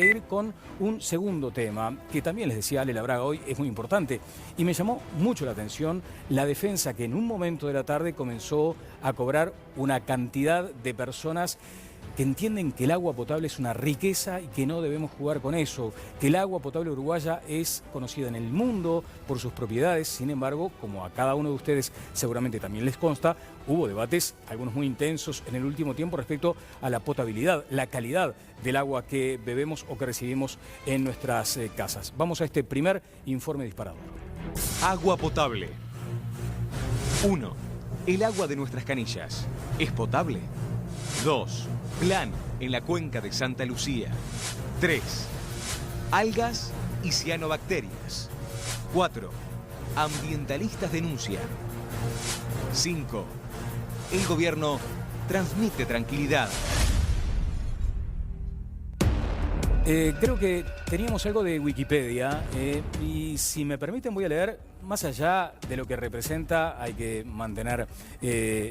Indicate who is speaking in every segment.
Speaker 1: Ir con un segundo tema que también les decía Ale Labraga hoy es muy importante y me llamó mucho la atención la defensa que en un momento de la tarde comenzó a cobrar una cantidad de personas que entienden que el agua potable es una riqueza y que no debemos jugar con eso, que el agua potable uruguaya es conocida en el mundo por sus propiedades. Sin embargo, como a cada uno de ustedes seguramente también les consta, hubo debates, algunos muy intensos en el último tiempo respecto a la potabilidad, la calidad del agua que bebemos o que recibimos en nuestras casas. Vamos a este primer informe disparado.
Speaker 2: Agua potable. 1. El agua de nuestras canillas. ¿Es potable? 2. Plan en la cuenca de Santa Lucía. 3. Algas y cianobacterias. 4. Ambientalistas denuncian. 5. El gobierno transmite tranquilidad.
Speaker 1: Creo que teníamos algo de Wikipedia y si me permiten voy a leer, más allá de lo que representa, hay que mantener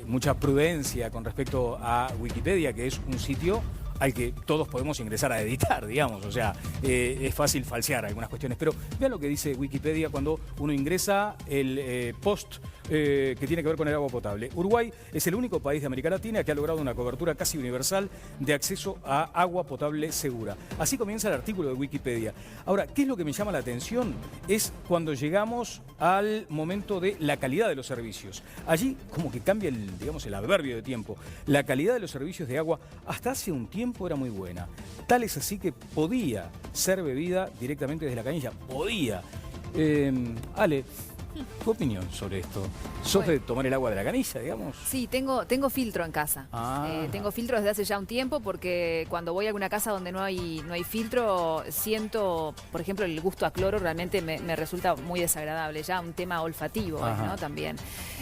Speaker 1: mucha prudencia con respecto a Wikipedia, que es un sitio al que todos podemos ingresar a editar, digamos, o sea, es fácil falsear algunas cuestiones, pero vean lo que dice Wikipedia cuando uno ingresa el post que tiene que ver con el agua potable. Uruguay es el único país de América Latina que ha logrado una cobertura casi universal de acceso a agua potable segura. Así comienza el artículo de Wikipedia. Ahora, ¿qué es lo que me llama la atención? Es cuando llegamos al momento de la calidad de los servicios. Allí como que cambia el adverbio de tiempo. La calidad de los servicios de agua hasta hace un tiempo era muy buena. Tal es así que podía ser bebida directamente desde la canilla. Podía. Ale, ¿tu opinión sobre esto? ¿Sos de tomar el agua de la canilla, digamos?
Speaker 3: Sí, tengo filtro en casa. Tengo filtro desde hace ya un tiempo porque cuando voy a alguna casa donde no hay filtro, siento, por ejemplo, el gusto a cloro realmente me resulta muy desagradable. Ya un tema olfativo, ¿no? También.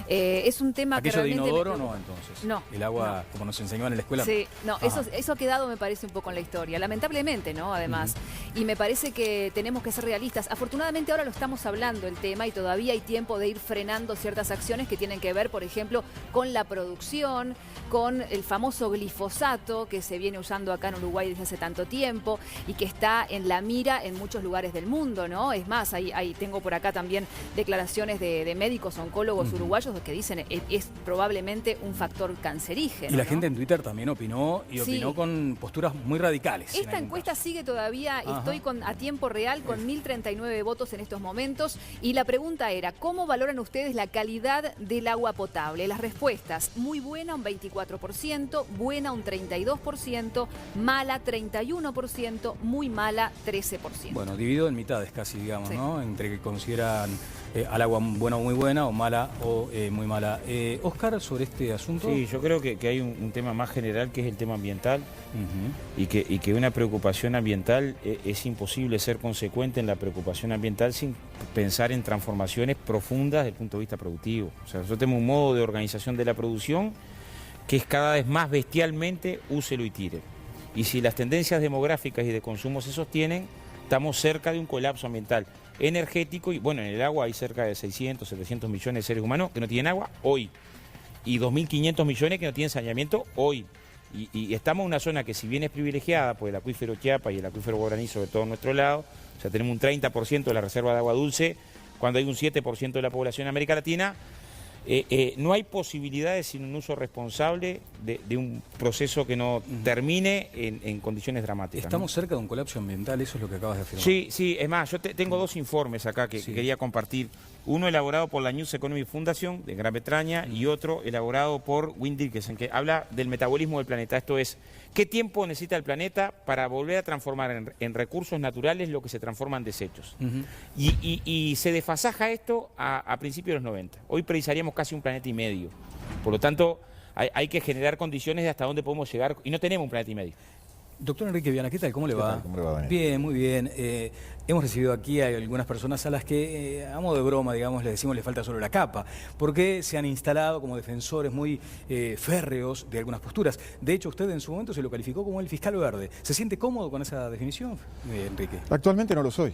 Speaker 3: Es un tema que realmente...
Speaker 1: ¿Aquello de inodoro no, entonces?
Speaker 3: No.
Speaker 1: El agua, como nos enseñaban en la escuela.
Speaker 3: Sí, no, eso ha quedado, me parece, un poco en la historia. Lamentablemente, ¿no? Además. Y me parece que tenemos que ser realistas. Afortunadamente ahora lo estamos hablando el tema y todavía hay tiempo de ir frenando ciertas acciones que tienen que ver, por ejemplo, con la producción, con el famoso glifosato que se viene usando acá en Uruguay desde hace tanto tiempo y que está en la mira en muchos lugares del mundo, ¿no? Es más, tengo por acá también declaraciones de médicos oncólogos uruguayos que dicen es probablemente un factor cancerígeno.
Speaker 1: Y la
Speaker 3: ¿no?
Speaker 1: gente en Twitter también opinó y opinó con posturas muy radicales.
Speaker 3: Esta encuesta sigue todavía, estoy a tiempo real con 1039 votos en estos momentos y la pregunta era, ¿cómo valoran ustedes la calidad del agua potable? Las respuestas, muy buena un 24%, buena un 32%, mala 31%, muy mala 13%.
Speaker 1: Bueno, dividido en mitades casi, digamos,
Speaker 3: Sí.
Speaker 1: ¿no? Entre que consideran al agua buena o muy buena, o mala o muy mala. Oscar, sobre este asunto.
Speaker 4: Sí, yo creo que hay un tema más general que es el tema ambiental y que una preocupación ambiental es imposible ser consecuente en la preocupación ambiental sin pensar en transformaciones profundas desde el punto de vista productivo. O sea, nosotros tenemos un modo de organización de la producción que es cada vez más bestialmente úselo y tire. Y si las tendencias demográficas y de consumo se sostienen, estamos cerca de un colapso ambiental energético y bueno, en el agua hay cerca de 600, 700 millones de seres humanos que no tienen agua hoy y 2.500 millones que no tienen saneamiento hoy. Y estamos en una zona que si bien es privilegiada por el acuífero Chiapa y el acuífero Guaraní sobre todo a nuestro lado, o sea, tenemos un 30% de la reserva de agua dulce, cuando hay un 7% de la población en América Latina, no hay posibilidades sin un uso responsable de un proceso que no termine en condiciones dramáticas.
Speaker 1: Estamos cerca de un colapso ambiental, eso es lo que acabas de afirmar.
Speaker 4: Sí, es más, yo tengo dos informes acá que quería compartir. Uno elaborado por la News Economy Foundation de Gran Bretaña y otro elaborado por Wim Dickerson, que habla del metabolismo del planeta. Esto es, ¿qué tiempo necesita el planeta para volver a transformar en recursos naturales lo que se transforma en desechos? Y se desfasaja esto a principios de los 90. Hoy precisaríamos casi un planeta y medio. Por lo tanto, hay que generar condiciones de hasta dónde podemos llegar y no tenemos un planeta y medio.
Speaker 1: Doctor Enrique Viana, ¿qué tal? ¿Cómo le va?
Speaker 5: ¿Cómo le va, Daniel?
Speaker 1: Bien, muy bien. Hemos recibido aquí a algunas personas a las que, a modo de broma, digamos, les decimos le falta solo la capa, porque se han instalado como defensores muy férreos de algunas posturas. De hecho, usted en su momento se lo calificó como el fiscal verde. ¿Se siente cómodo con esa definición, Enrique?
Speaker 5: Actualmente no lo soy.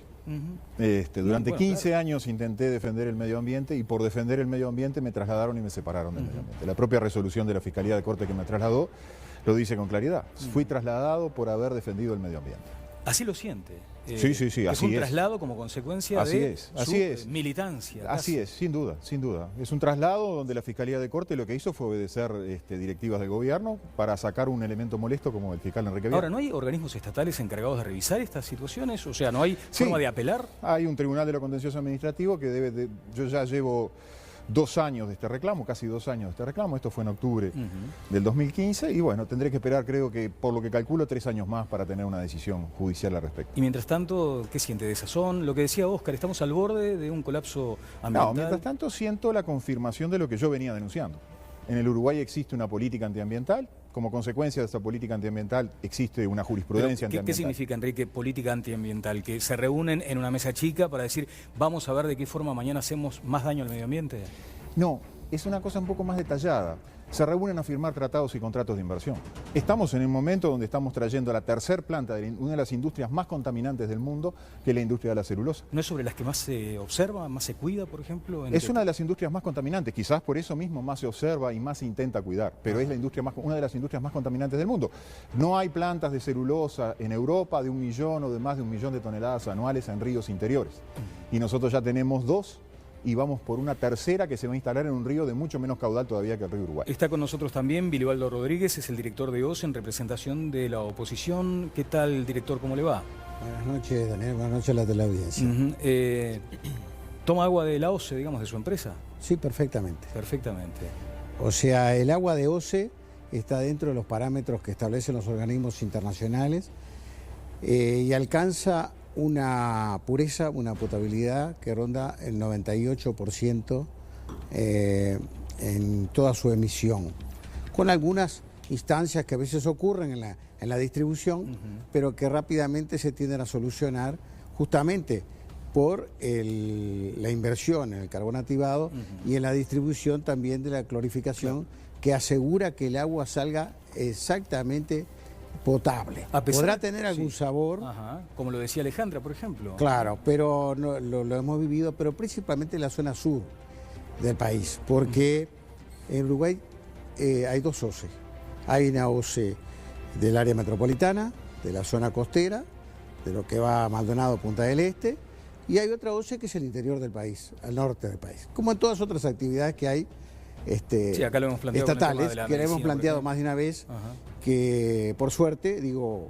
Speaker 5: Durante
Speaker 1: Bueno,
Speaker 5: 15
Speaker 1: claro.
Speaker 5: años intenté defender el medio ambiente y por defender el medio ambiente me trasladaron y me separaron del medio ambiente. La propia resolución de la Fiscalía de Corte que me trasladó lo dice con claridad. Fui trasladado por haber defendido el medio ambiente.
Speaker 1: Así lo siente.
Speaker 5: Sí,
Speaker 1: es
Speaker 5: así
Speaker 1: un
Speaker 5: es.
Speaker 1: traslado como consecuencia de su militancia.
Speaker 5: Así es, sin duda, sin duda. Es un traslado donde la Fiscalía de Corte lo que hizo fue obedecer directivas del gobierno para sacar un elemento molesto como el fiscal Enrique Viana.
Speaker 1: Ahora, ¿no hay organismos estatales encargados de revisar estas situaciones? O sea, ¿no hay forma de apelar?
Speaker 5: Hay un Tribunal de lo Contencioso Administrativo que yo ya llevo 2 años de este reclamo, casi 2 años de este reclamo. Esto fue en octubre del 2015 y bueno, tendré que esperar, creo que por lo que calculo, 3 años más para tener una decisión judicial al respecto.
Speaker 1: Y mientras tanto, ¿qué siente? ¿Desazón? Lo que decía Óscar, ¿estamos al borde de un colapso ambiental?
Speaker 5: No, mientras tanto siento la confirmación de lo que yo venía denunciando. En el Uruguay existe una política antiambiental. Como consecuencia de esa política antiambiental existe una jurisprudencia antiambiental.
Speaker 1: ¿Qué significa, Enrique, política antiambiental? ¿Que se reúnen en una mesa chica para decir vamos a ver de qué forma mañana hacemos más daño al medio ambiente?
Speaker 5: No, es una cosa un poco más detallada. Se reúnen a firmar tratados y contratos de inversión. Estamos en un momento donde estamos trayendo a la tercer planta de una de las industrias más contaminantes del mundo, que es la industria de la celulosa.
Speaker 1: ¿No es sobre las que más se observa, más se cuida, por ejemplo?
Speaker 5: Es una de las industrias más contaminantes, quizás por eso mismo más se observa y más se intenta cuidar, pero es una de las industrias más contaminantes del mundo. No hay plantas de celulosa en Europa de 1 millón o de más de 1 millón de toneladas anuales en ríos interiores. Y nosotros ya tenemos 2. Y vamos por una tercera que se va a instalar en un río de mucho menos caudal todavía que el río Uruguay.
Speaker 1: Está con nosotros también Bilibaldo Rodríguez, es el director de OCE en representación de la oposición. ¿Qué tal, director? ¿Cómo le va?
Speaker 6: Buenas noches, Daniel. Buenas noches a la teleaudiencia.
Speaker 1: ¿Toma agua de la OCE, digamos, de su empresa?
Speaker 6: Sí, perfectamente.
Speaker 1: Perfectamente.
Speaker 6: O sea, el agua de OCE está dentro de los parámetros que establecen los organismos internacionales y alcanza una pureza, una potabilidad que ronda el 98% en toda su emisión, con algunas instancias que a veces ocurren en la distribución, pero que rápidamente se tienden a solucionar justamente por la inversión en el carbón activado y en la distribución también de la clorificación, que asegura que el agua salga exactamente potable. Podrá tener algún sabor.
Speaker 1: Como lo decía Alejandra, por ejemplo.
Speaker 6: Claro, pero no, lo hemos vivido, pero principalmente en la zona sur del país, porque en Uruguay hay 2 OCE. Hay una OCE del área metropolitana, de la zona costera, de lo que va a Maldonado, Punta del Este, y hay otra OCE que es el interior del país, al norte del país. Como en todas otras actividades que hay
Speaker 1: sí, acá lo hemos planteado
Speaker 6: estatales, que lo hemos planteado más de una vez, que por suerte, digo,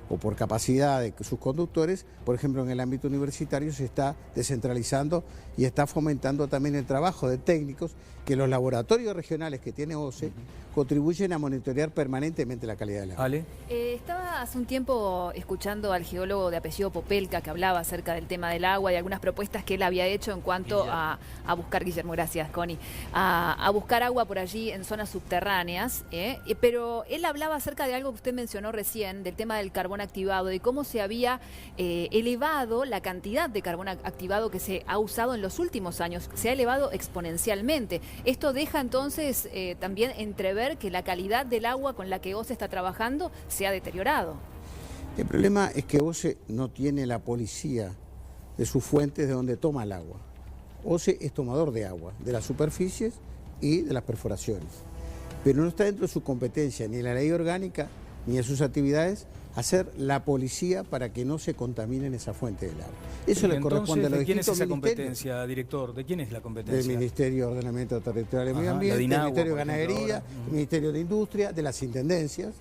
Speaker 6: o por capacidad de sus conductores, por ejemplo en el ámbito universitario se está descentralizando y está fomentando también el trabajo de técnicos que los laboratorios regionales que tiene OCE contribuyen a monitorear permanentemente la calidad del agua.
Speaker 1: Ale.
Speaker 3: Estaba hace un tiempo escuchando al geólogo de apellido Popelka que hablaba acerca del tema del agua y algunas propuestas que él había hecho en cuanto a buscar, Guillermo, gracias, Connie, a buscar agua por allí en zonas subterráneas, pero él hablaba acerca de algo que usted mencionó recién, del tema del carbón activado, de cómo se había elevado la cantidad de carbón activado que se ha usado en los últimos años, se ha elevado exponencialmente. Esto deja entonces también entrever que la calidad del agua con la que OCE está trabajando se ha deteriorado.
Speaker 6: El problema es que OCE no tiene la policía de sus fuentes de donde toma el agua. OCE es tomador de agua, de las superficies y de las perforaciones. Pero no está dentro de su competencia, ni en la ley orgánica, ni en sus actividades, hacer la policía para que no se contaminen esa fuente del agro. Eso le corresponde a los
Speaker 1: distintos ministerios. ¿De quién es esa competencia, director? ¿De quién es la competencia?
Speaker 6: Del Ministerio de Ordenamiento Territorial y Medio Ambiente, del Ministerio de Ganadería, del Ministerio de Industria, de las intendencias,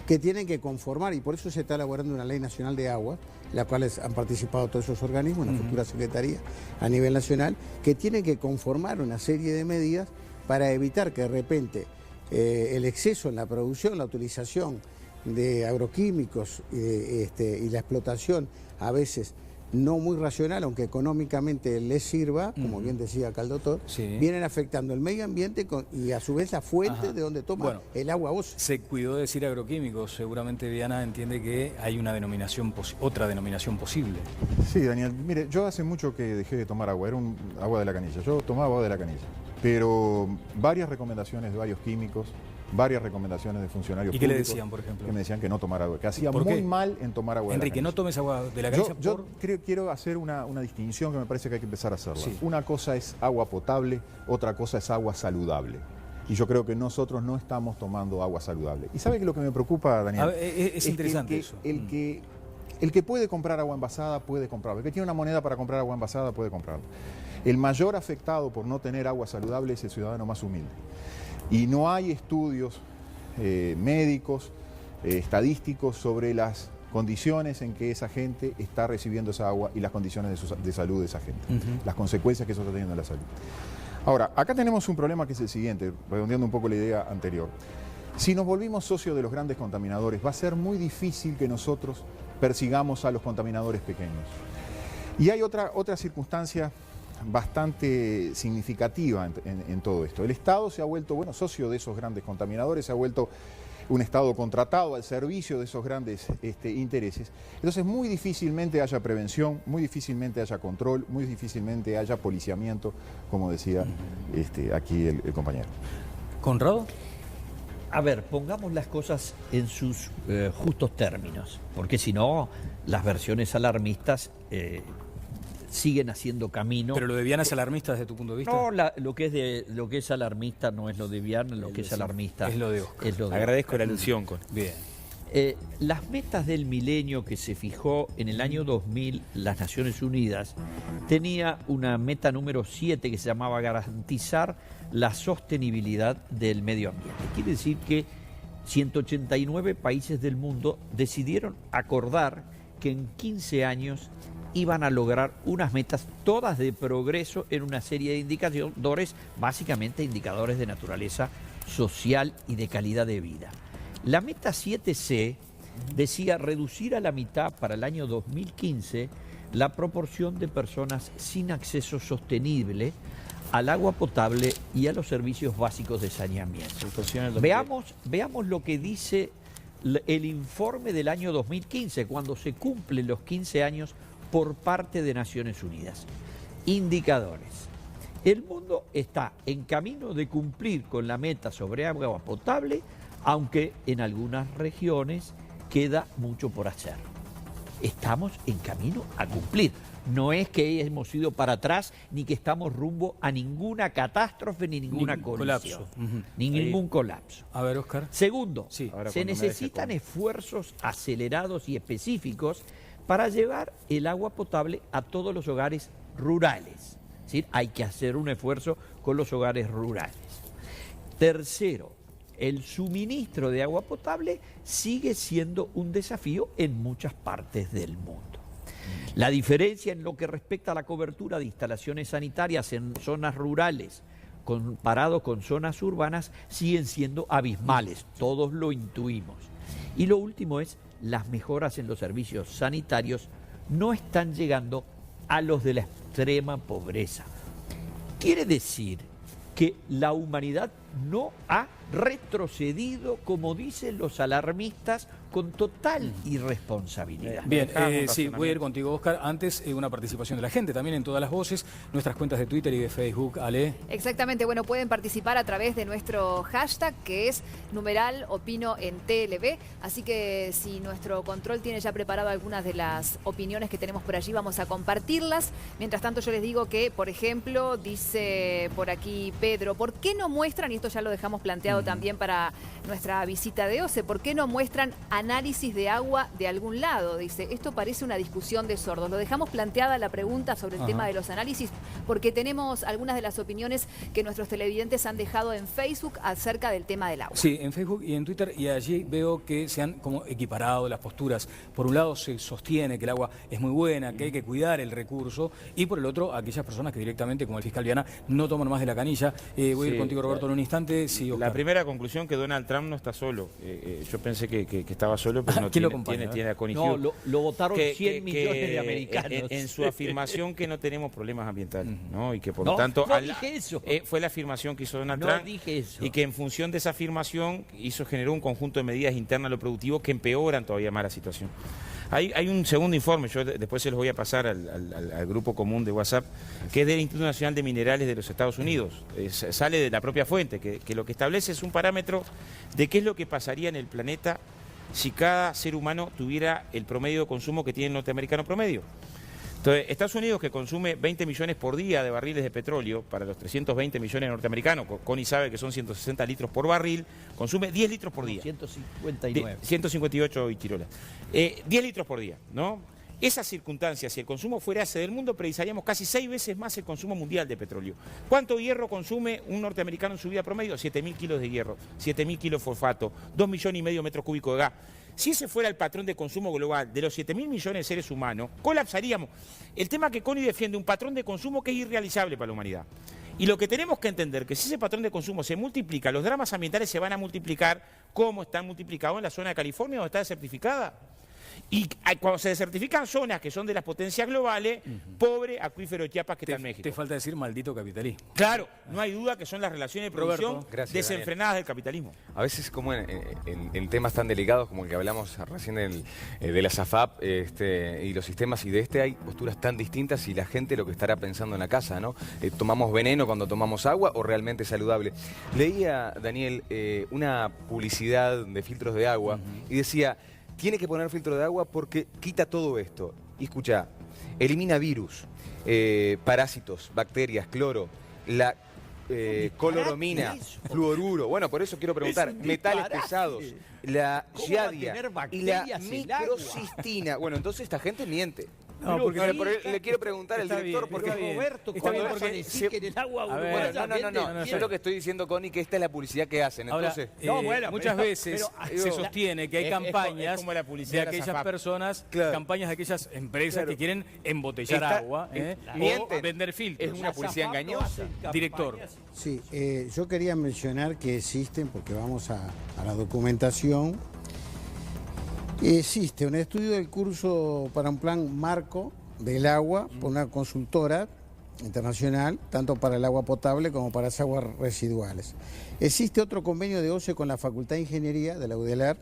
Speaker 6: que tienen que conformar, y por eso se está elaborando una ley nacional de aguas, en la cual han participado todos esos organismos, una futura secretaría a nivel nacional, que tienen que conformar una serie de medidas para evitar que de repente el exceso en la producción, la utilización de agroquímicos y la explotación a veces no muy racional, aunque económicamente les sirva, como bien decía acá el doctor, vienen afectando el medio ambiente y a su vez la fuente de donde toma el agua OCE.
Speaker 1: Se cuidó de decir agroquímicos, seguramente Viana entiende que hay una denominación otra denominación posible.
Speaker 5: Sí, Daniel, mire, yo hace mucho que dejé de tomar agua, era agua de la canilla, yo tomaba agua de la canilla, pero varias recomendaciones de varios químicos, varias recomendaciones de funcionarios públicos.
Speaker 1: ¿Y qué le decían, por ejemplo?
Speaker 5: Que me decían que no tomara agua, que hacía muy mal en tomar agua
Speaker 1: Enrique,
Speaker 5: de la canilla.
Speaker 1: no tomes agua de la canilla.
Speaker 5: Yo quiero hacer una distinción que me parece que hay que empezar a hacerla. Sí. Una cosa es agua potable, otra cosa es agua saludable. Y yo creo que nosotros no estamos tomando agua saludable. ¿Y sabe que lo que me preocupa, Daniel?
Speaker 1: Es interesante eso.
Speaker 5: El que El que puede comprar agua envasada puede comprarla. El que tiene una moneda para comprar agua envasada puede comprarla. El mayor afectado por no tener agua saludable es el ciudadano más humilde. Y no hay estudios médicos, estadísticos sobre las condiciones en que esa gente está recibiendo esa agua y las condiciones de salud de esa gente, las consecuencias que eso está teniendo en la salud. Ahora, acá tenemos un problema que es el siguiente, redondeando un poco la idea anterior. Si nos volvimos socios de los grandes contaminadores, va a ser muy difícil que nosotros persigamos a los contaminadores pequeños. Y hay otra circunstancia bastante significativa en todo esto. El Estado se ha vuelto, socio de esos grandes contaminadores, se ha vuelto un Estado contratado al servicio de esos grandes intereses. Entonces muy difícilmente haya prevención, muy difícilmente haya control, muy difícilmente haya policiamiento, como decía aquí el compañero.
Speaker 1: ¿Conrado?
Speaker 7: A ver, pongamos las cosas en sus justos términos, porque si no, las versiones alarmistas siguen haciendo camino.
Speaker 1: ¿Pero lo de Viana es alarmista desde tu punto de vista?
Speaker 7: No, lo que es alarmista no es lo de Viana, lo que es alarmista
Speaker 1: es lo de Oscar.
Speaker 4: Agradezco la alusión.
Speaker 1: Bien.
Speaker 7: Las metas del milenio que se fijó en el año 2000 las Naciones Unidas tenía una meta número 7 que se llamaba garantizar la sostenibilidad del medio ambiente. Quiere decir que 189 países del mundo decidieron acordar que en 15 años iban a lograr unas metas todas de progreso en una serie de indicadores, básicamente indicadores de naturaleza social y de calidad de vida. La meta 7C decía reducir a la mitad para el año 2015 la proporción de personas sin acceso sostenible al agua potable y a los servicios básicos de saneamiento. Veamos lo que dice el informe del año 2015, cuando se cumplen los 15 años por parte de Naciones Unidas. Indicadores. El mundo está en camino de cumplir con la meta sobre agua potable, aunque en algunas regiones queda mucho por hacer. Estamos en camino a cumplir. No es que hemos ido para atrás, ni que estamos rumbo a ninguna catástrofe, ni ninguna colapso. Ni ningún colapso.
Speaker 1: A ver, Oscar.
Speaker 7: Segundo, se necesitan esfuerzos acelerados y específicos para llevar el agua potable a todos los hogares rurales. Es decir, hay que hacer un esfuerzo con los hogares rurales. Tercero, el suministro de agua potable sigue siendo un desafío en muchas partes del mundo. La diferencia en lo que respecta a la cobertura de instalaciones sanitarias en zonas rurales comparado con zonas urbanas siguen siendo abismales, todos lo intuimos. Y lo último es, las mejoras en los servicios sanitarios no están llegando a los de la extrema pobreza. Quiere decir que la humanidad no ha retrocedido, como dicen los alarmistas, con total irresponsabilidad.
Speaker 1: Bien, sí, voy a ir contigo, Oscar. Antes, una participación de la gente, también en todas las voces, nuestras cuentas de Twitter y de Facebook. Ale.
Speaker 3: Exactamente, bueno, pueden participar a través de nuestro hashtag, que es #opino en TLB. Así que si nuestro control tiene ya preparado algunas de las opiniones que tenemos por allí, vamos a compartirlas. Mientras tanto, yo les digo que, por ejemplo, dice por aquí Pedro, ¿por qué no muestran, y esto ya lo dejamos planteado también para nuestra visita de OCE, ¿por qué no muestran análisis de agua de algún lado? Dice, esto parece una discusión de sordos. Lo dejamos planteada la pregunta sobre el tema de los análisis porque tenemos algunas de las opiniones que nuestros televidentes han dejado en Facebook acerca del tema del agua.
Speaker 1: Sí, en Facebook y en Twitter, y allí veo que se han como equiparado las posturas. Por un lado se sostiene que el agua es muy buena, que hay que cuidar el recurso, y por el otro aquellas personas que directamente, como el fiscal Viana, no toman más de la canilla. Voy a ir contigo, Roberto, en un instante. Sí,
Speaker 4: la primera conclusión, que Donald Trump no está solo. Yo pensé que estaba solo, pero no tiene a Connie Hughes.
Speaker 7: No, lo votaron 100 millones de americanos.
Speaker 4: En su afirmación que no tenemos problemas ambientales, ¿no? Y que por lo tanto...
Speaker 7: No dije eso.
Speaker 4: Fue la afirmación que hizo Donald Trump.
Speaker 7: No dije eso.
Speaker 4: Y que en función de esa afirmación generó un conjunto de medidas internas a lo productivo que empeoran todavía más la situación. Hay un segundo informe, yo después se los voy a pasar al grupo común de WhatsApp, que es del Instituto Nacional de Minerales de los Estados Unidos. Sale de la propia fuente, que lo que establece es un parámetro de qué es lo que pasaría en el planeta si cada ser humano tuviera el promedio de consumo que tiene el norteamericano promedio. Entonces, Estados Unidos, que consume 20 millones por día de barriles de petróleo, para los 320 millones norteamericanos, Connie sabe que son 160 litros por barril, consume 10 litros por día.
Speaker 7: 159.
Speaker 4: 158 y Chirola. 10 litros por día, ¿no? Esas circunstancias, si el consumo fuera ese del mundo, precisaríamos casi 6 veces más el consumo mundial de petróleo. ¿Cuánto hierro consume un norteamericano en su vida promedio? 7.000 kilos de hierro, 7.000 kilos de fosfato, 2,5 millones de metros cúbicos de gas. Si ese fuera el patrón de consumo global de los 7.000 millones de seres humanos, colapsaríamos. El tema que Connie defiende, un patrón de consumo que es irrealizable para la humanidad. Y lo que tenemos que entender, que si ese patrón de consumo se multiplica, los dramas ambientales se van a multiplicar como están multiplicados en la zona de California, donde está desertificada. Y cuando se desertifican zonas que son de las potencias globales, pobre acuífero de Chiapas que está en México.
Speaker 1: Te falta decir maldito capitalismo.
Speaker 4: Claro, no hay duda que son las relaciones de producción
Speaker 8: Gracias,
Speaker 4: desenfrenadas
Speaker 8: Daniel.
Speaker 4: del capitalismo.
Speaker 8: A veces como en temas tan delicados como el que hablamos recién de la SAFAP y los sistemas y de hay posturas tan distintas y la gente lo que estará pensando en la casa, ¿no? ¿Tomamos veneno cuando tomamos agua o realmente es saludable? Leía, Daniel, una publicidad de filtros de agua y decía, tiene que poner filtro de agua porque quita todo esto. Y escucha, elimina virus, parásitos, bacterias, cloro, la coloramina, fluoruro. Bueno, por eso quiero preguntar, metales pesados, la giardia y la microcistina. Bueno, entonces esta gente miente.
Speaker 1: No, porque
Speaker 8: le quiero preguntar al director porque
Speaker 7: Roberto,
Speaker 1: Está
Speaker 7: ¿cómo
Speaker 1: bien,
Speaker 7: vas a
Speaker 1: porque
Speaker 7: decir que en el agua
Speaker 1: a ver,
Speaker 7: uruguaya
Speaker 8: no. Yo lo que estoy diciendo, Connie, que esta es la publicidad que hacen.
Speaker 1: Ahora,
Speaker 8: Entonces,
Speaker 1: muchas veces
Speaker 7: pero,
Speaker 1: se sostiene que hay campañas
Speaker 4: es como la
Speaker 1: de
Speaker 4: publicidad de la
Speaker 1: aquellas
Speaker 4: SAFAP.
Speaker 1: personas,
Speaker 8: Claro.
Speaker 1: campañas de aquellas empresas
Speaker 8: Claro.
Speaker 1: que quieren embotellar
Speaker 8: Está-
Speaker 1: agua o
Speaker 8: mienten.
Speaker 1: vender filtros.
Speaker 8: Es una publicidad engañosa.
Speaker 1: Director.
Speaker 6: Sí, yo quería mencionar que existen, porque vamos a la documentación, existe un estudio del curso para un plan marco del agua por una consultora internacional, tanto para el agua potable como para las aguas residuales. Existe otro convenio de OCE con la Facultad de Ingeniería de la UDELAR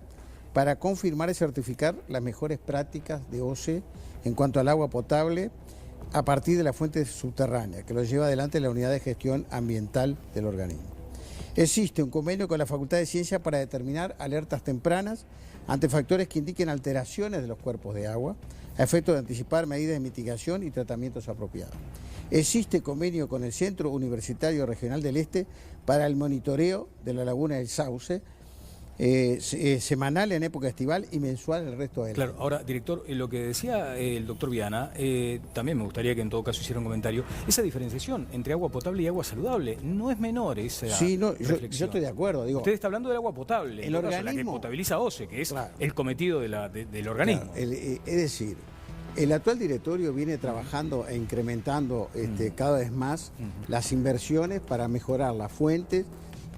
Speaker 6: para confirmar y certificar las mejores prácticas de OCE en cuanto al agua potable a partir de la fuente subterránea, que lo lleva adelante la Unidad de Gestión Ambiental del organismo. Existe un convenio con la Facultad de Ciencia para determinar alertas tempranas ante factores que indiquen alteraciones de los cuerpos de agua, a efecto de anticipar medidas de mitigación y tratamientos apropiados. Existe convenio con el Centro Universitario Regional del Este para el monitoreo de la laguna del Sauce, semanal en época estival y mensual el resto del
Speaker 1: Claro,
Speaker 6: año.
Speaker 1: ahora, director, lo que decía el doctor Viana, también me gustaría que en todo caso hiciera un comentario. Esa diferenciación entre agua potable y agua saludable no es menor esa
Speaker 6: Sí, no, yo
Speaker 1: reflexión.
Speaker 6: estoy de acuerdo. Digo,
Speaker 1: Usted está hablando del agua potable,
Speaker 6: El
Speaker 1: en todo caso, la que
Speaker 6: organismo-
Speaker 1: potabiliza OCE, que es
Speaker 6: Claro.
Speaker 1: el cometido del organismo.
Speaker 6: claro, es decir, el actual directorio viene trabajando e incrementando cada vez más las inversiones para mejorar las fuentes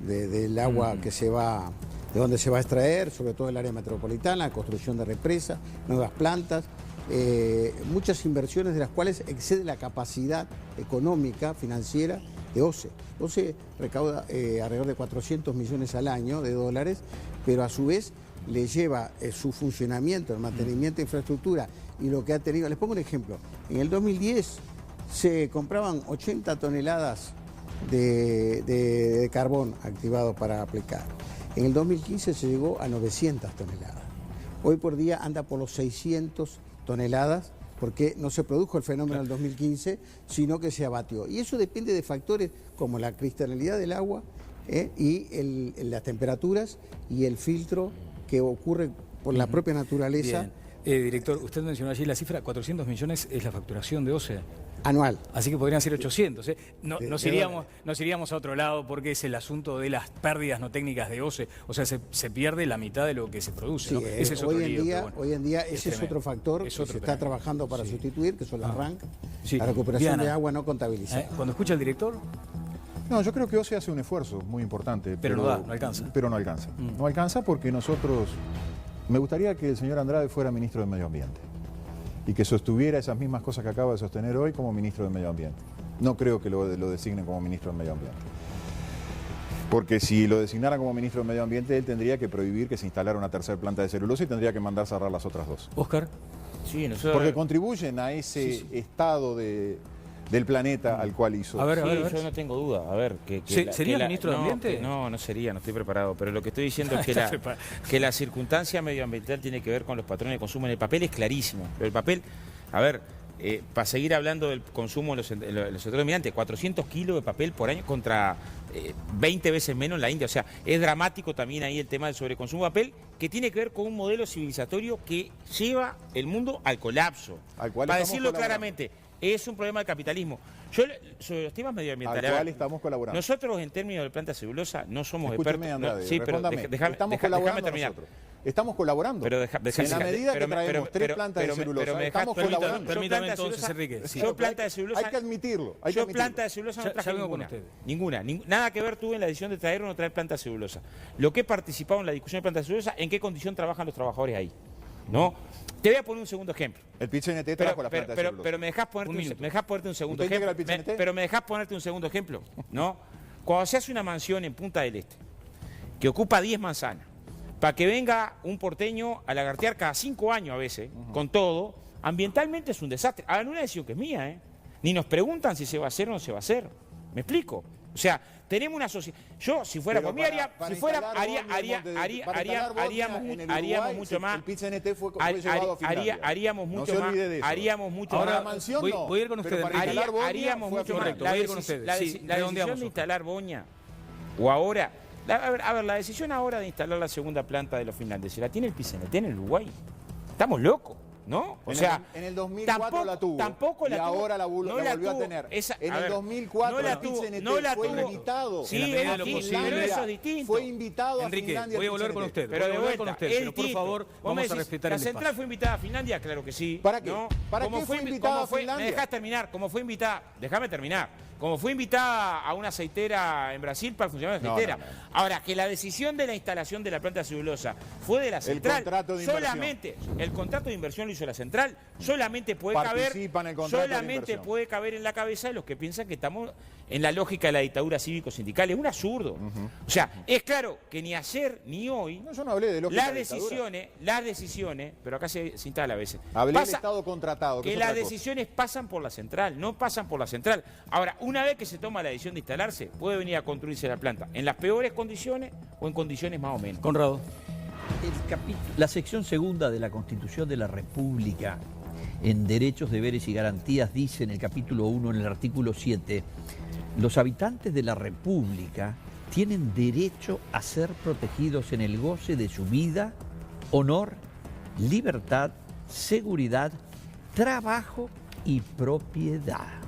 Speaker 6: del agua que se va, de donde se va a extraer, sobre todo el área metropolitana, la construcción de represas, nuevas plantas, muchas inversiones de las cuales excede la capacidad económica, financiera de OCE. OCE recauda alrededor de 400 millones al año de dólares, pero a su vez le lleva su funcionamiento, el mantenimiento de infraestructura y lo que ha tenido. Les pongo un ejemplo. En el 2010 se compraban 80 toneladas de carbón activado para aplicar. En el 2015 se llegó a 900 toneladas. Hoy por día anda por los 600 toneladas porque no se produjo el fenómeno del 2015, sino que se abatió. Y eso depende de factores como la cristalinidad del agua y las temperaturas y el filtro que ocurre por la propia naturaleza.
Speaker 1: Bien. Director, usted mencionó allí la cifra, 400 millones es la facturación de OCE.
Speaker 6: Anual.
Speaker 1: Así que podrían ser 800. Nos
Speaker 6: de
Speaker 1: iríamos a otro lado porque es el asunto de las pérdidas no técnicas de OCE. O sea, se pierde la mitad de lo que se produce.
Speaker 6: Sí,
Speaker 1: ¿no? Ese es otro lío, pero bueno,
Speaker 6: hoy en día ese es
Speaker 1: tremendo.
Speaker 6: otro factor
Speaker 1: Es
Speaker 6: que
Speaker 1: otro
Speaker 6: se está
Speaker 1: tremendo.
Speaker 6: trabajando para sustituir, que son las RANC,
Speaker 1: Sí.
Speaker 6: la recuperación
Speaker 1: Diana,
Speaker 6: de agua no contabilizada.
Speaker 1: Cuando escucha al director,
Speaker 5: No, yo creo que OCE hace un esfuerzo muy importante.
Speaker 1: Pero no da, no alcanza.
Speaker 5: Pero no alcanza. No alcanza porque nosotros... Me gustaría que el señor Andrade fuera ministro de Medio Ambiente y que sostuviera esas mismas cosas que acaba de sostener hoy como ministro de Medio Ambiente. No creo que lo designen como ministro de Medio Ambiente. Porque si lo designara como ministro de Medio Ambiente, él tendría que prohibir que se instalara una tercera planta de celulosa y tendría que mandar cerrar las otras dos.
Speaker 1: Oscar.
Speaker 4: Sí, nosotros...
Speaker 5: Porque contribuyen a ese estado del planeta al cual hizo.
Speaker 1: A ver,
Speaker 4: Sí, yo no tengo duda. A ver,
Speaker 1: ¿Sería ministro de
Speaker 4: no,
Speaker 1: Ambiente?
Speaker 4: No sería, no estoy preparado. Pero lo que estoy diciendo es
Speaker 1: Está preparado.
Speaker 4: que la circunstancia medioambiental tiene que ver con los patrones de consumo. En el papel es clarísimo. Pero el papel, a ver, para seguir hablando del consumo en los sectores dominantes, 400 kilos de papel por año contra 20 veces menos en la India. O sea, es dramático también ahí el tema del sobreconsumo de papel, que tiene que ver con un modelo civilizatorio que lleva el mundo al colapso. Para decirlo claramente, es un problema del capitalismo. Yo, sobre los temas medioambientales,
Speaker 5: al cual estamos colaborando.
Speaker 4: Nosotros, en términos de planta de celulosa, no somos
Speaker 5: Escúcheme,
Speaker 4: expertos.
Speaker 5: Andrade,
Speaker 4: Sí, pero déjame terminar.
Speaker 5: Nosotros. Estamos colaborando.
Speaker 4: Pero
Speaker 5: en la medida que traemos 3 plantas de celulosa, estamos colaborando.
Speaker 1: Permítame entonces, Enrique.
Speaker 4: Yo planta de celulosa...
Speaker 5: Hay que admitirlo.
Speaker 4: Yo planta de celulosa no traje ninguna. Nada que ver tuve en la decisión de traer o no traer planta de celulosa. Lo que he participado en la discusión de planta de celulosa, ¿en qué condición trabajan los trabajadores ahí? ¿No? Te voy a poner un segundo ejemplo.
Speaker 5: El PIT-CNT trajo la planta de celulosa.
Speaker 4: Pero me dejás ponerte un segundo ejemplo.
Speaker 5: Pero
Speaker 4: me dejás ponerte un segundo ejemplo, ¿no? Cuando se hace una mansión en Punta del Este, que ocupa 10 manzanas, para que venga un porteño a lagartear cada 5 años a veces, con todo, ambientalmente es un desastre. Hagan una decisión que es mía, ¿eh? Ni nos preguntan si se va a hacer o no se va a hacer. ¿Me explico? O sea, tenemos una sociedad. Yo, si fuera por mí, haríamos mucho más.
Speaker 5: El PIT-CNT fue llevado a Finlandia.
Speaker 4: Haríamos mucho más. Haríamos mucho
Speaker 5: más.
Speaker 1: Ahora,
Speaker 5: La mansión no.
Speaker 1: Voy a ir con ustedes.
Speaker 4: Haríamos mucho más. La decisión de instalar boña, o ahora... A ver, la decisión ahora de instalar la segunda planta de los finlandeses, la tiene el PIT-CNT en el Uruguay. Estamos locos, ¿no? O sea,
Speaker 5: en el 2004 la tuvo.
Speaker 4: Tampoco la
Speaker 5: y
Speaker 4: tuvo.
Speaker 5: ahora la volvió a tener. En el 2004 el PIT-CNT fue invitado.
Speaker 4: Sí, pero eso es distinto.
Speaker 5: Fue invitado a
Speaker 1: Finlandia.
Speaker 5: Finlandia.
Speaker 1: Voy a volver con usted.
Speaker 4: Pero de vuelta,
Speaker 1: pero por favor, vamos a respetar el
Speaker 4: espacio. ¿La central fue invitada a Finlandia? Claro que sí.
Speaker 5: ¿Para qué?
Speaker 4: ¿No?
Speaker 5: ¿Para qué fue invitada a Finlandia?
Speaker 4: ¿Me dejás terminar? Como fue invitada... Déjame terminar. Como fue invitada a una aceitera en Brasil para el funcionamiento de la aceitera. No. Ahora, que la decisión de la instalación de la planta de celulosa fue de la central. El contrato de inversión lo hizo la central. Solamente puede caber en la cabeza de los que piensan que estamos en la lógica de la dictadura cívico-sindical. Es un absurdo. O sea, es claro que ni ayer ni hoy...
Speaker 5: No, yo no hablé de lógica
Speaker 4: las decisiones, pero acá se instala a veces.
Speaker 5: Hablé del Estado contratado.
Speaker 4: Que las decisiones pasan por la central, no pasan por la central. Ahora, una vez que se toma la decisión de instalarse, puede venir a construirse la planta en las peores condiciones o en condiciones más o menos.
Speaker 1: Conrado.
Speaker 7: La sección segunda de la Constitución de la República, en Derechos, Deberes y Garantías, dice en el capítulo 1, en el artículo 7, los habitantes de la República tienen derecho a ser protegidos en el goce de su vida, honor, libertad, seguridad, trabajo y propiedad.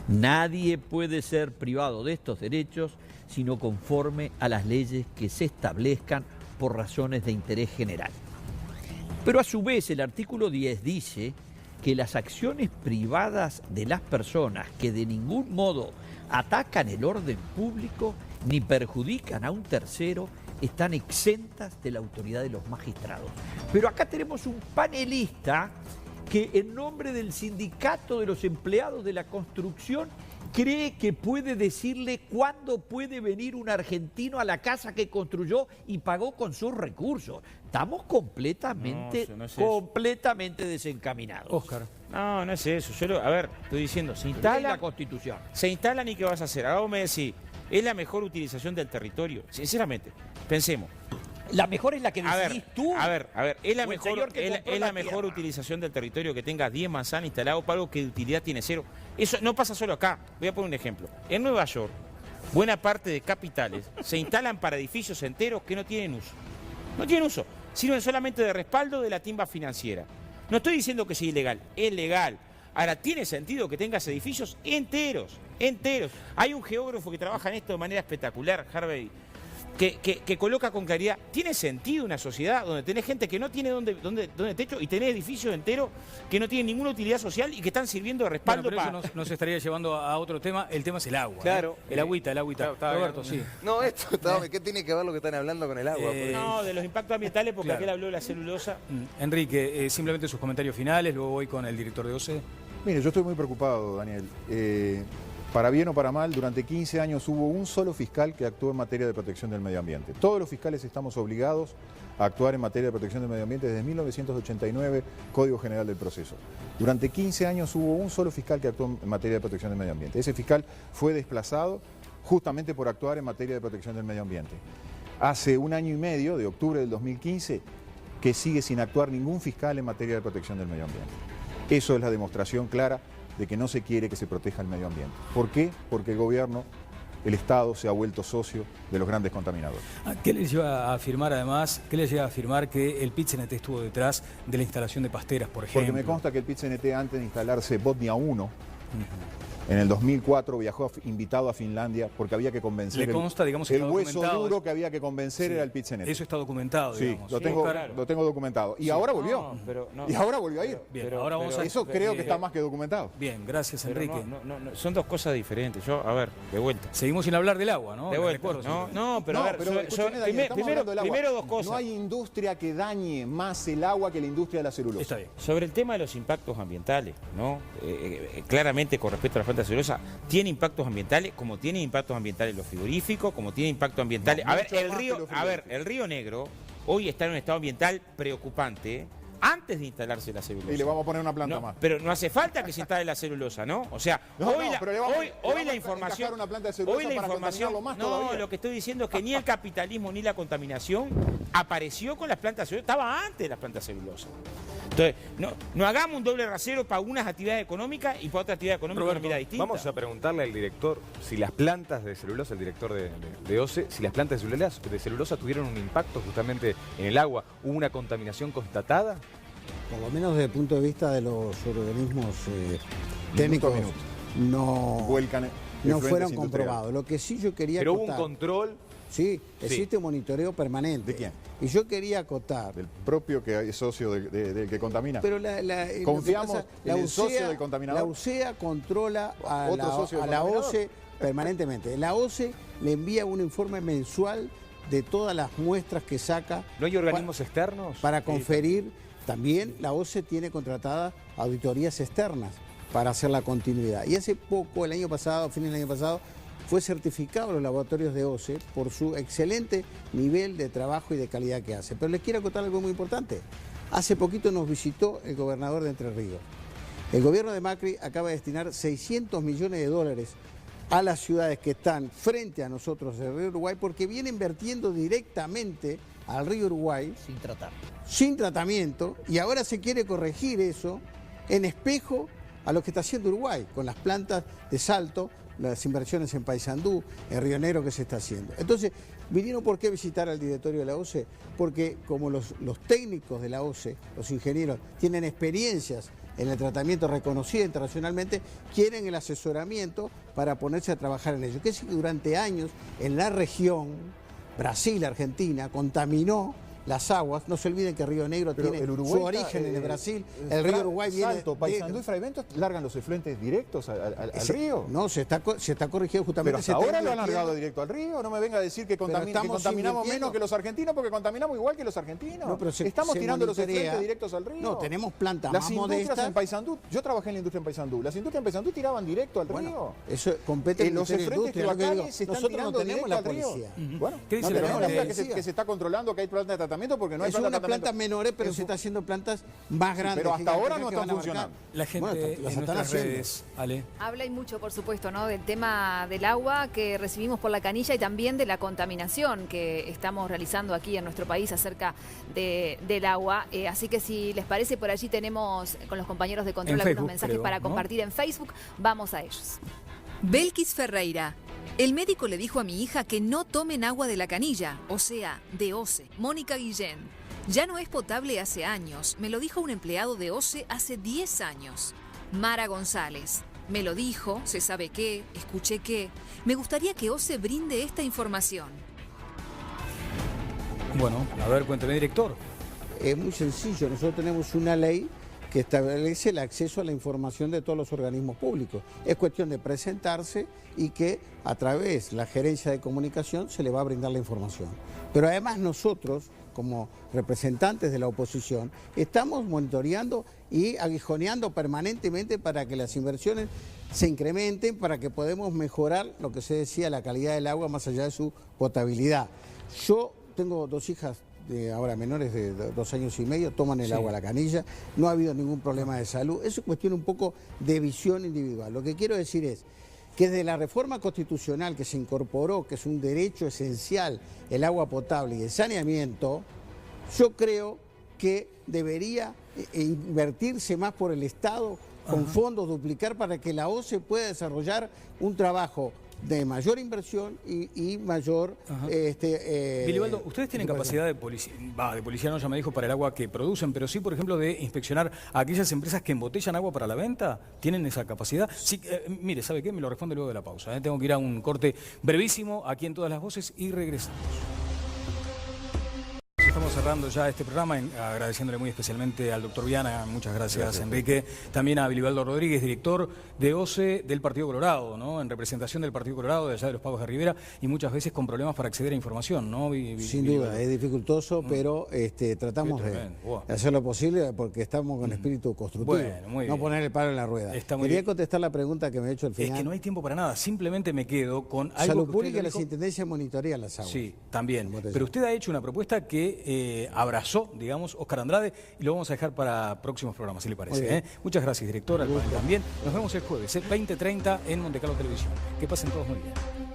Speaker 7: Nadie puede ser privado de estos derechos sino conforme a las leyes que se establezcan por razones de interés general. Pero a su vez el artículo 10 dice que las acciones privadas de las personas que de ningún modo atacan el orden público ni perjudican a un tercero están exentas de la autoridad de los magistrados. Pero acá tenemos un panelista que en nombre del sindicato de los empleados de la construcción cree que puede decirle cuándo puede venir un argentino a la casa que construyó y pagó con sus recursos. Estamos completamente desencaminados.
Speaker 1: Óscar.
Speaker 4: No es eso. Estoy diciendo, se instala
Speaker 7: la Constitución.
Speaker 4: Se instalan y ¿qué vas a hacer? Ahora vos me decís, ¿es la mejor utilización del territorio? Sinceramente, pensemos.
Speaker 7: La mejor es la que decidís tú.
Speaker 4: A ver, es la mejor utilización del territorio que tenga 10 manzanas instaladas para algo que de utilidad tiene cero. Eso no pasa solo acá. Voy a poner un ejemplo. En Nueva York, buena parte de capitales se instalan para edificios enteros que no tienen uso. No tienen uso. Sirven solamente de respaldo de la timba financiera. No estoy diciendo que sea ilegal. Es legal. Ahora, tiene sentido que tengas edificios enteros. Hay un geógrafo que trabaja en esto de manera espectacular, Harvey, que coloca con claridad, ¿tiene sentido una sociedad donde tenés gente que no tiene donde techo y tenés edificios enteros que no tienen ninguna utilidad social y que están sirviendo de respaldo
Speaker 1: para... Eso nos estaría llevando a otro tema. El tema es el agua.
Speaker 8: Claro.
Speaker 1: El agüita.
Speaker 8: Claro,
Speaker 1: Roberto, sí.
Speaker 8: No, ¿qué tiene que ver lo que están hablando con el agua?
Speaker 4: No, de los impactos ambientales, porque aquel habló de la celulosa.
Speaker 1: Enrique, simplemente sus comentarios finales, luego voy con el director de OCE.
Speaker 5: Mire, yo estoy muy preocupado, Daniel. Para bien o para mal, durante 15 años hubo un solo fiscal que actuó en materia de protección del medio ambiente. Todos los fiscales estamos obligados a actuar en materia de protección del medio ambiente desde 1989, Código General del Proceso. Durante 15 años hubo un solo fiscal que actuó en materia de protección del medio ambiente. Ese fiscal fue desplazado justamente por actuar en materia de protección del medio ambiente. Hace un año y medio, de octubre del 2015, que sigue sin actuar ningún fiscal en materia de protección del medio ambiente. Eso es la demostración clara de que no se quiere que se proteja el medio ambiente. ¿Por qué? Porque el gobierno, el Estado, se ha vuelto socio de los grandes contaminadores.
Speaker 1: ¿Qué les lleva a afirmar además, qué les lleva a afirmar que el PIT-CNT estuvo detrás de la instalación de pasteras, por ejemplo?
Speaker 5: Porque me consta que el PIT-CNT, antes de instalarse Botnia 1, en el 2004 viajó invitado a Finlandia porque había que convencer.
Speaker 1: Le consta, digamos,
Speaker 5: el hueso duro que había que convencer era el PIT-CNT.
Speaker 1: Eso está documentado,
Speaker 5: sí,
Speaker 1: digamos.
Speaker 5: Lo tengo documentado. Y ahora volvió. Y ahora volvió a ir.
Speaker 1: Bien, ahora vamos a...
Speaker 5: Eso creo que está más que documentado.
Speaker 1: Bien, gracias, Enrique.
Speaker 4: No, son dos cosas diferentes. Yo, a ver, de vuelta.
Speaker 1: Seguimos sin hablar del agua, ¿no?
Speaker 4: De vuelta. Primero dos cosas.
Speaker 5: No hay industria que dañe más el agua que la industria de la celulosa.
Speaker 1: Está bien.
Speaker 4: Sobre el tema de los impactos ambientales, ¿no? Claramente con respecto a la planta de celulosa, tiene impactos ambientales, como tiene impactos ambientales los frigoríficos, como tiene impactos ambientales. El río Negro hoy está en un estado ambiental preocupante antes de instalarse la celulosa.
Speaker 5: Y le vamos a poner una planta más.
Speaker 4: Pero no hace falta que se instale la celulosa, ¿no? O sea, hoy la información... No, lo que estoy diciendo es que ni el capitalismo ni la contaminación apareció con las plantas de celulosa, estaba antes de las plantas de celulosa. Entonces, no hagamos un doble rasero para unas actividades económicas y para otras actividades económicas de una mirada distinta.
Speaker 8: Vamos a preguntarle al director si las plantas de celulosa, el director de OCE, si las plantas de celulosa tuvieron un impacto justamente en el agua. ¿Hubo una contaminación constatada?
Speaker 6: Por lo menos desde el punto de vista de los organismos técnicos, no fueron comprobados. Lo que sí yo quería
Speaker 8: ¿Pero
Speaker 6: acotar,
Speaker 8: hubo un control?
Speaker 6: Sí, existe un monitoreo permanente.
Speaker 5: ¿De quién?
Speaker 6: Y yo quería acotar.
Speaker 5: Del propio que es socio del que contamina.
Speaker 6: Pero
Speaker 5: confiamos en el socio del contaminador.
Speaker 6: La UCEA controla a la OCE permanentemente. La OCE le envía un informe mensual de todas las muestras que saca.
Speaker 8: ¿No hay organismos externos?
Speaker 6: Para conferir. También la OCE tiene contratadas auditorías externas para hacer la continuidad. Y hace poco, el año pasado, fines del año pasado, fue certificado los laboratorios de OCE por su excelente nivel de trabajo y de calidad que hace. Pero les quiero contar algo muy importante. Hace poquito nos visitó el gobernador de Entre Ríos. El gobierno de Macri acaba de destinar 600 millones de dólares a las ciudades que están frente a nosotros del río Uruguay porque vienen vertiendo directamente al río Uruguay sin tratamiento, y ahora se quiere corregir eso en espejo a lo que está haciendo Uruguay con las plantas de Salto, las inversiones en Paysandú, en Río Negro que se está haciendo. Entonces, vinieron por qué visitar al directorio de la OCE, porque como los técnicos de la OCE, los ingenieros, tienen experiencias en el tratamiento reconocido internacionalmente, quieren el asesoramiento para ponerse a trabajar en ello. Que es que durante años en la región, Brasil, Argentina, contaminó las aguas. No se olviden que Río Negro tiene su origen en el Brasil. El río Uruguay viene
Speaker 5: Salto, Paysandú y Fray Bentos largan los efluentes directos al río.
Speaker 6: No, se está corrigiendo justamente.
Speaker 5: Pero hasta ahora lo han largado directo al río. No me venga a decir que contaminamos menos que los argentinos, porque contaminamos igual que los argentinos. No, pero estamos tirando los efluentes directos al río.
Speaker 6: No, tenemos plantas
Speaker 5: las
Speaker 6: más
Speaker 5: industrias
Speaker 6: modestas.
Speaker 5: En Paysandú, yo trabajé en la industria en Paysandú. Las industrias en Paysandú tiraban directo al río.
Speaker 6: Eso compete en
Speaker 5: los efluentes cloacales se están
Speaker 6: nosotros
Speaker 5: tirando
Speaker 6: no tenemos
Speaker 5: directo
Speaker 6: la
Speaker 5: al río.
Speaker 6: policía.
Speaker 5: Bueno,
Speaker 1: ¿qué dice la gente?
Speaker 5: Que se está controlando que hay plantas de tratamiento porque no hay plantas de tratamiento.
Speaker 6: Plantas menores, pero se está haciendo plantas más grandes.
Speaker 5: Pero hasta ahora no están funcionando.
Speaker 1: La gente en nuestras redes, Ale.
Speaker 3: Habla y mucho, por supuesto, ¿no? Del tema del agua que recibimos por la canilla y también de la contaminación que estamos realizando aquí en nuestro país acerca del agua. Así que si les parece, por allí tenemos con los compañeros de control algunos mensajes para compartir en Facebook. Vamos a ellos.
Speaker 9: Belkis Ferreira. El médico le dijo a mi hija que no tomen agua de la canilla, o sea, de OCE. Mónica Guillén. Ya no es potable hace años. Me lo dijo un empleado de OCE hace 10 años. Mara González. Me lo dijo, se sabe qué, escuché qué. Me gustaría que OCE brinde esta información.
Speaker 1: Bueno, a ver, cuénteme, director.
Speaker 6: Es muy sencillo. Nosotros tenemos una ley que establece el acceso a la información de todos los organismos públicos. Es cuestión de presentarse y que a través de la gerencia de comunicación se le va a brindar la información. Pero además nosotros, como representantes de la oposición, estamos monitoreando y aguijoneando permanentemente para que las inversiones se incrementen, para que podamos mejorar lo que se decía, la calidad del agua más allá de su potabilidad. Yo tengo 2 hijas ahora menores de 2 años y medio, toman el agua a la canilla, no ha habido ningún problema de salud. Es cuestión un poco de visión individual. Lo que quiero decir es que desde la reforma constitucional que se incorporó, que es un derecho esencial, el agua potable y el saneamiento, yo creo que debería invertirse más por el Estado con fondos, duplicar para que la OCE pueda desarrollar un trabajo de mayor inversión y mayor...
Speaker 1: Vilibaldo, ¿ustedes tienen capacidad de policía no, ya me dijo, para el agua que producen, pero sí, por ejemplo, de inspeccionar a aquellas empresas que embotellan agua para la venta? ¿Tienen esa capacidad? Sí, mire, ¿sabe qué? Me lo responde luego de la pausa. Tengo que ir a un corte brevísimo aquí en Todas las Voces y regresamos. Estamos cerrando ya este programa, agradeciéndole muy especialmente al doctor Viana, muchas gracias Enrique, también a Vilibaldo Rodríguez, director de OCE del Partido Colorado, ¿no? En representación del Partido Colorado de allá de los Pagos de Rivera y muchas veces con problemas para acceder a información, ¿no?
Speaker 6: Sin duda, es dificultoso, pero tratamos de hacer lo posible porque estamos con espíritu constructivo, no poner el palo en la rueda. Quería contestar la pregunta que me he hecho al final.
Speaker 1: Es que no hay tiempo para nada, simplemente me quedo con algo.
Speaker 6: Salud Pública y las intendencias monitorean las aguas.
Speaker 1: Sí, también, pero usted ha hecho una propuesta que abrazó, digamos, Óscar Andrade, y lo vamos a dejar para próximos programas, si le parece. Muchas gracias, director, al panel también. Nos vemos el jueves, 20:30 en Monte Carlo Televisión. Que pasen todos muy bien.